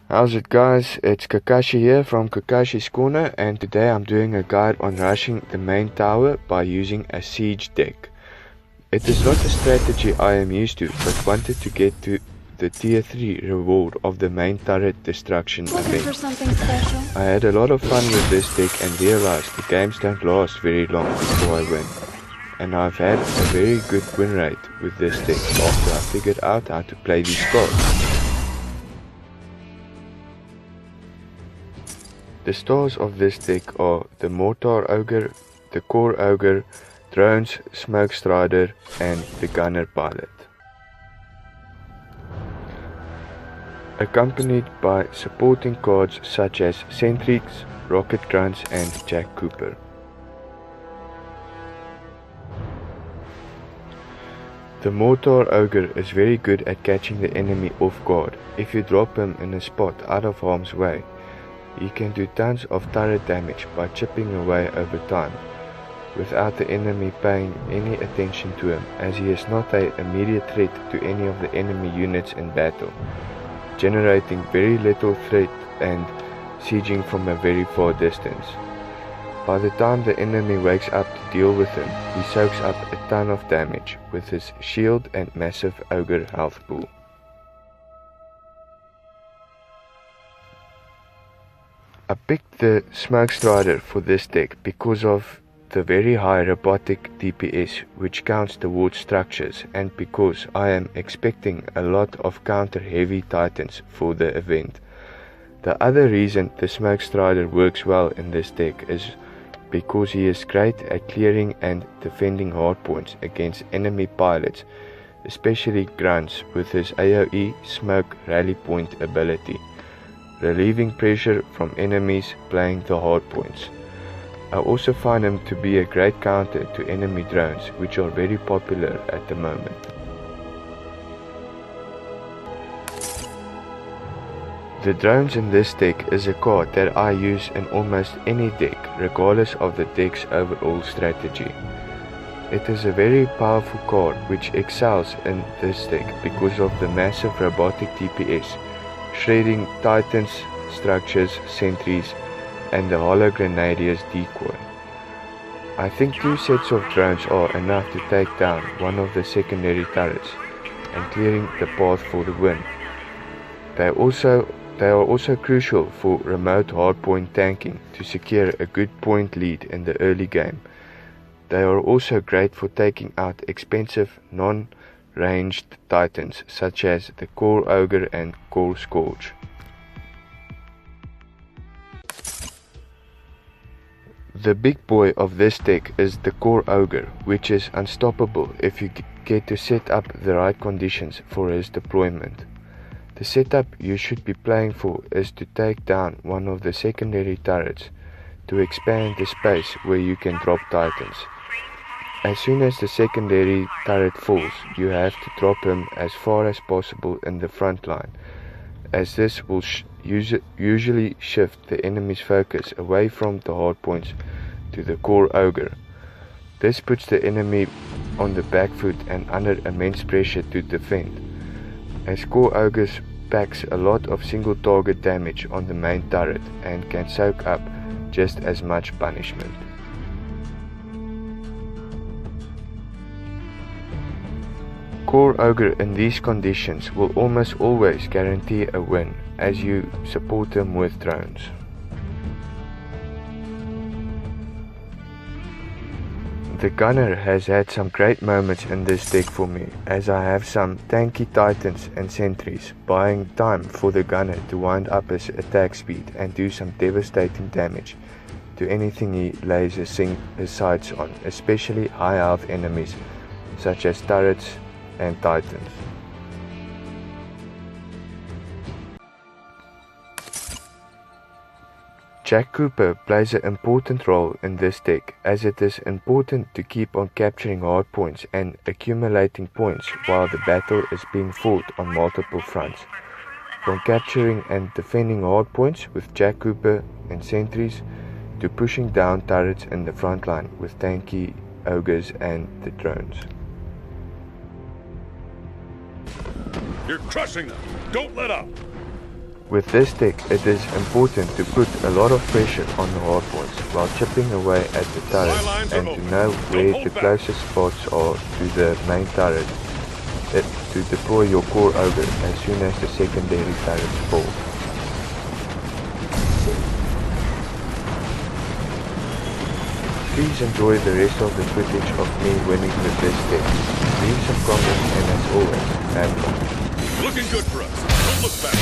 How's it guys, it's KaKashi here from KaKashi's Corner, and today I'm doing a guide on rushing the main tower by using a siege deck. It is not a strategy I am used to, but wanted to get to the tier 3 reward of the main turret destruction event. For something special? I had a lot of fun with this deck and realized the games don't last very long before I win. And I've had a very good win rate with this deck after I figured out how to play these cards. The stars of this deck are the Mortar Ogre, the Core Ogre, drones, smoke Stryder, and the gunner pilot. Accompanied by supporting cards such as sentries, rocket grunts, and Jack Cooper. The Mortar Ogre is very good at catching the enemy off guard. If you drop him in a spot out of harm's way, he can do tons of turret damage by chipping away over time, without the enemy paying any attention to him, as he is not an immediate threat to any of the enemy units in battle, generating very little threat and sieging from a very far distance. By the time the enemy wakes up to deal with him, he soaks up a ton of damage with his shield and massive ogre health pool. I picked the smoke Stryder for this deck because of the very high robotic DPS which counts towards structures, and because I am expecting a lot of counter heavy titans for the event. The other reason the smoke Stryder works well in this deck is because he is great at clearing and defending hardpoints against enemy pilots, especially grunts, with his AoE smoke rally point ability, relieving pressure from enemies playing the hardpoints. I also find him to be a great counter to enemy drones, which are very popular at the moment. The drones in this deck is a card that I use in almost any deck, regardless of the deck's overall strategy. It is a very powerful card which excels in this deck because of the massive robotic DPS, shredding titans, structures, sentries, and the hollow grenadier's decoy. I think 2 sets of drones are enough to take down one of the secondary turrets and clearing the path for the win. They are also crucial for remote hardpoint tanking to secure a good point lead in the early game. They are also great for taking out expensive non-ranged titans such as the Core Ogre and Core Scourge. The big boy of this deck is the Core Ogre, which is unstoppable if you get to set up the right conditions for his deployment. The setup you should be playing for is to take down one of the secondary turrets to expand the space where you can drop titans. As soon as the secondary turret falls, you have to drop him as far as possible in the front line, as this will usually shift the enemy's focus away from the hardpoints to the Core Ogre. This puts the enemy on the back foot and under immense pressure to defend, as Core Ogres packs a lot of single target damage on the main turret and can soak up just as much punishment. Core Ogre in these conditions will almost always guarantee a win, as you support him with drones. The gunner has had some great moments in this deck for me, as I have some tanky titans and sentries, buying time for the gunner to wind up his attack speed and do some devastating damage to anything he lays his sights on, especially high health enemies such as turrets and titans. Jack Cooper plays an important role in this deck, as it is important to keep on capturing hardpoints and accumulating points while the battle is being fought on multiple fronts. From capturing and defending hardpoints with Jack Cooper and sentries, to pushing down turrets in the front line with tanky ogres and the drones. You're crushing them! Don't let up! With this deck, it is important to put a lot of pressure on the hard points while chipping away at the turret and to know where the closest spots are to the main turret to deploy your core ogre as soon as the secondary turrets fall. Please enjoy the rest of the footage of me winning with this deck. Leave some comments and as always, have fun. Looking good for us. Don't look back.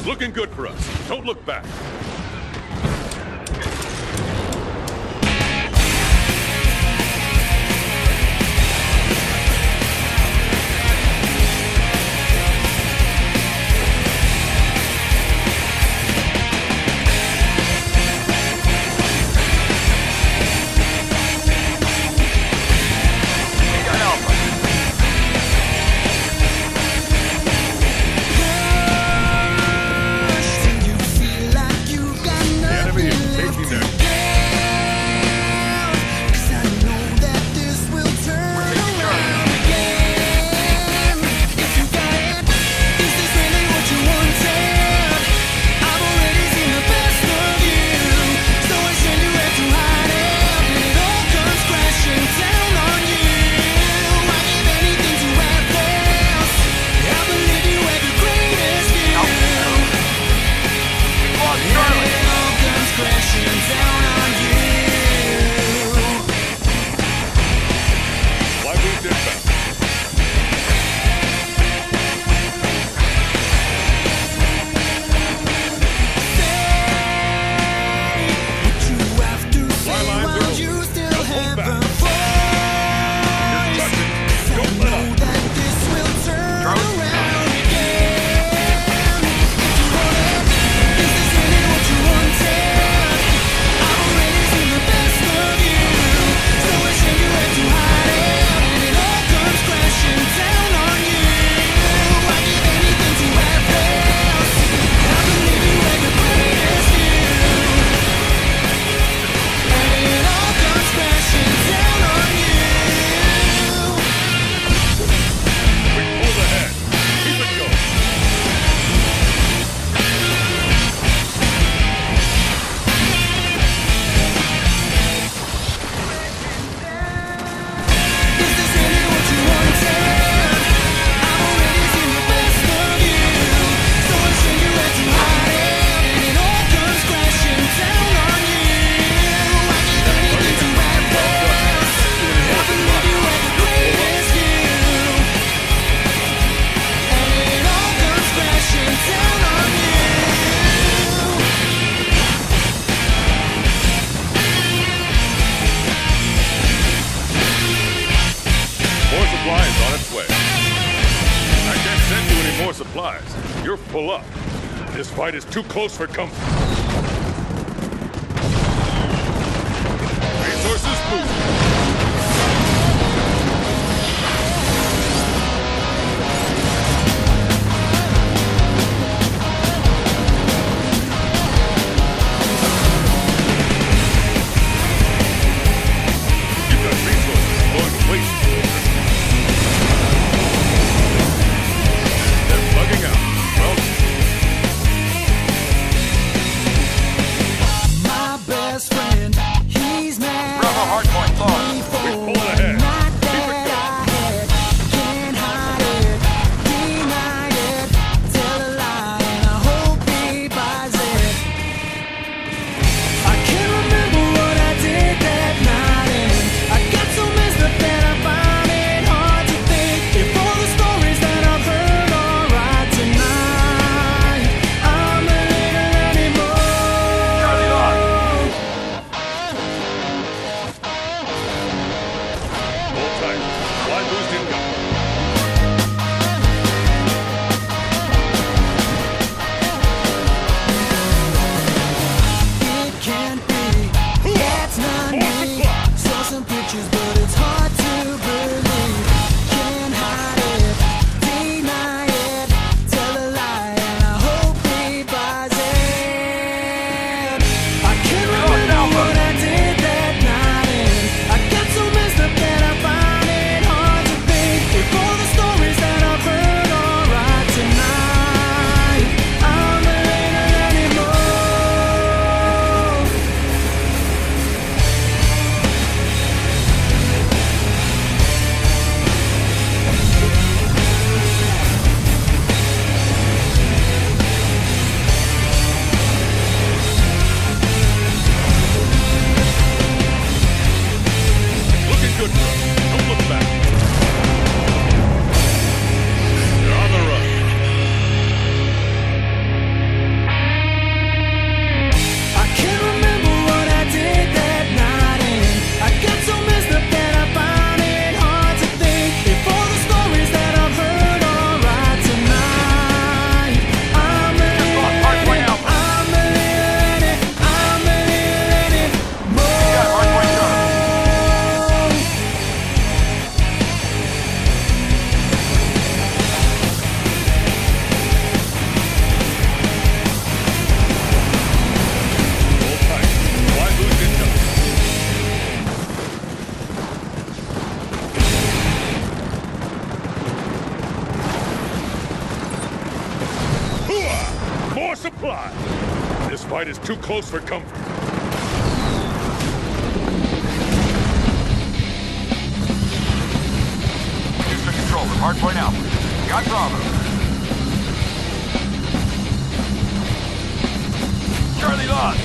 Looking good for us. Don't look back. You feel like you pull up. This fight is too close for comfort. Resources boosted. Supply. This fight is too close for comfort. Houston control with hardpoint Alpha. Got Bravo. Charlie lost.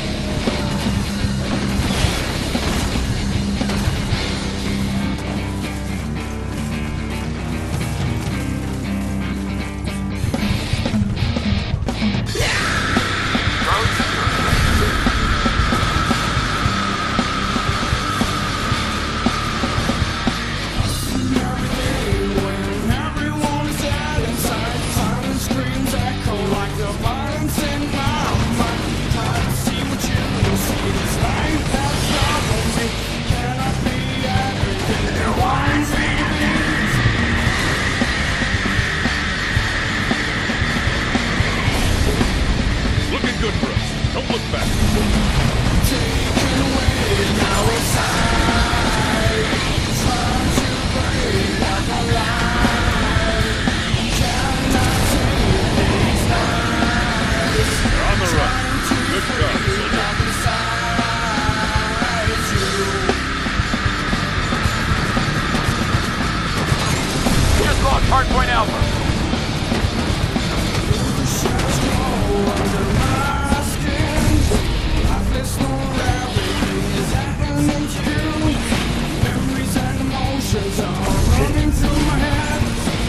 Hardpoint Alpha.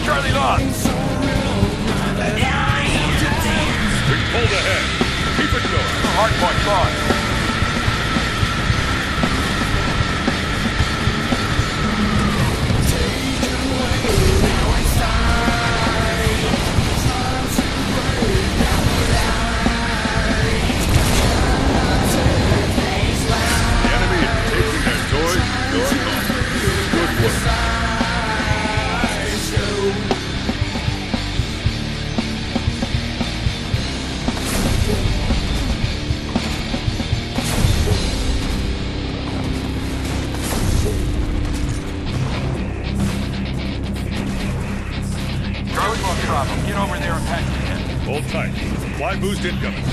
Charlie lost. We pulled ahead. Keep it going. Hardpoint lost. boost incoming.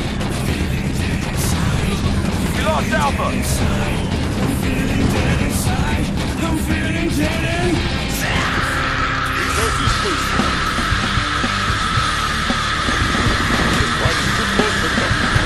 We lost Alpha. Resources boosted. This fight is too close for comfort.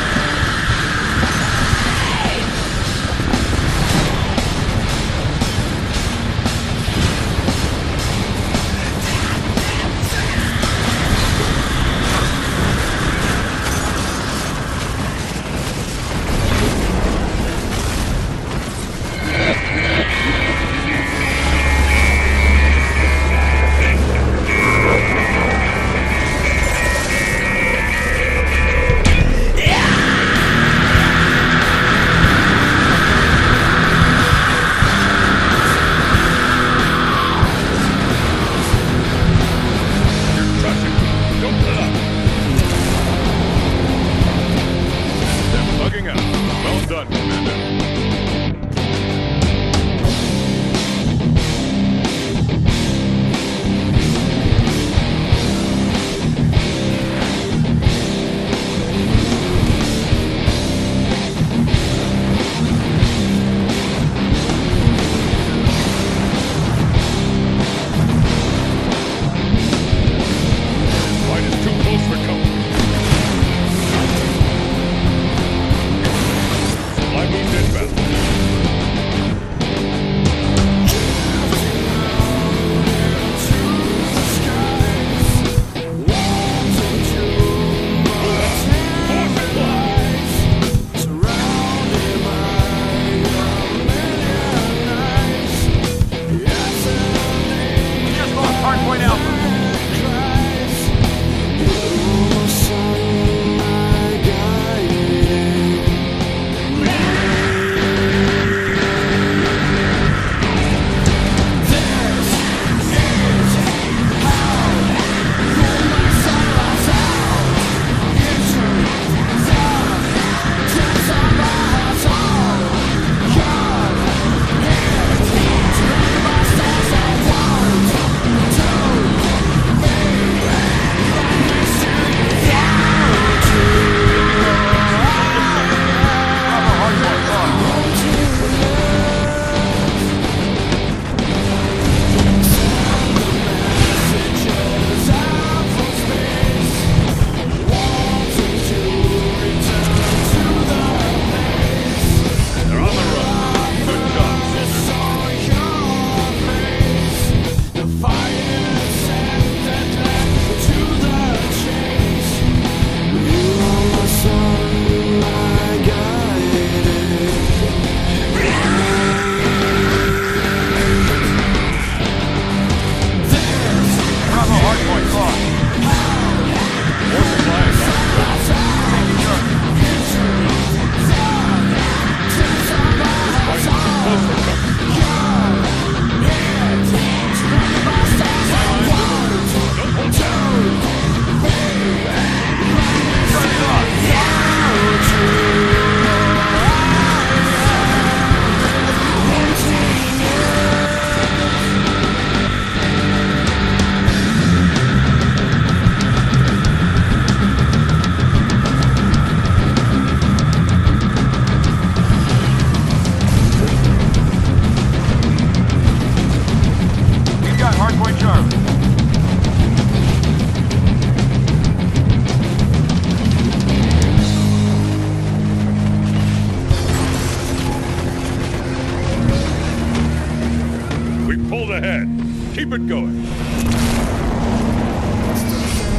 ahead. Keep it going.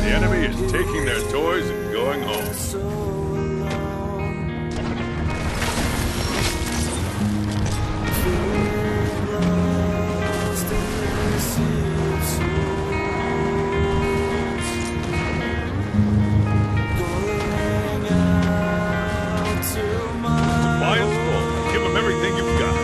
The enemy is taking their toys and going home. Everything you've got.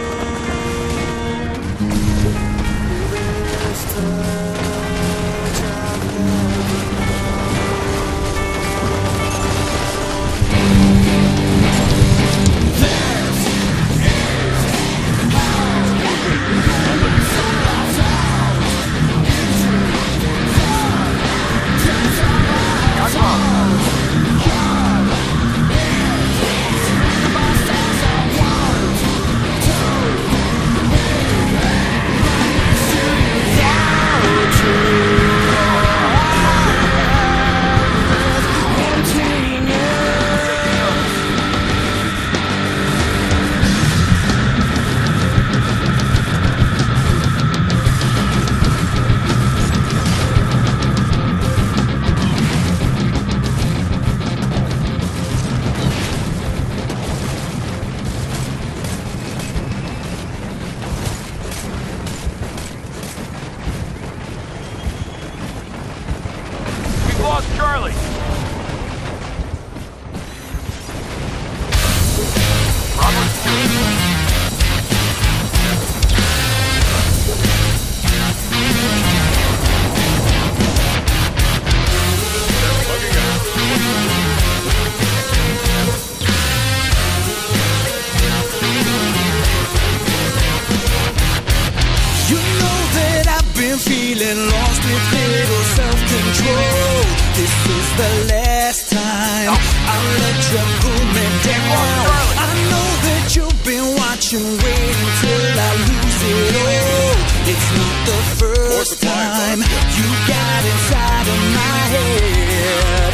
control. This is the last time I'll let you pull me down. I know that you've been watching, waiting till I lose it all. It's not the first time you got inside of my head.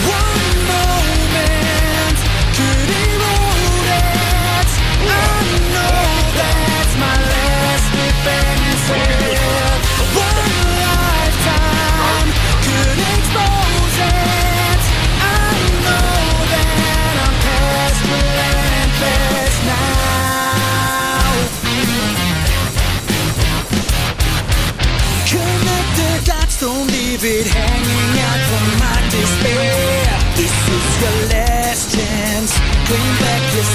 One moment could erode it. I know that's my last defensive. One lifetime could expose it. I know that I'm past relentless now. Connect the dots, don't leave it hanging out from my despair. This is your last chance. Claim back your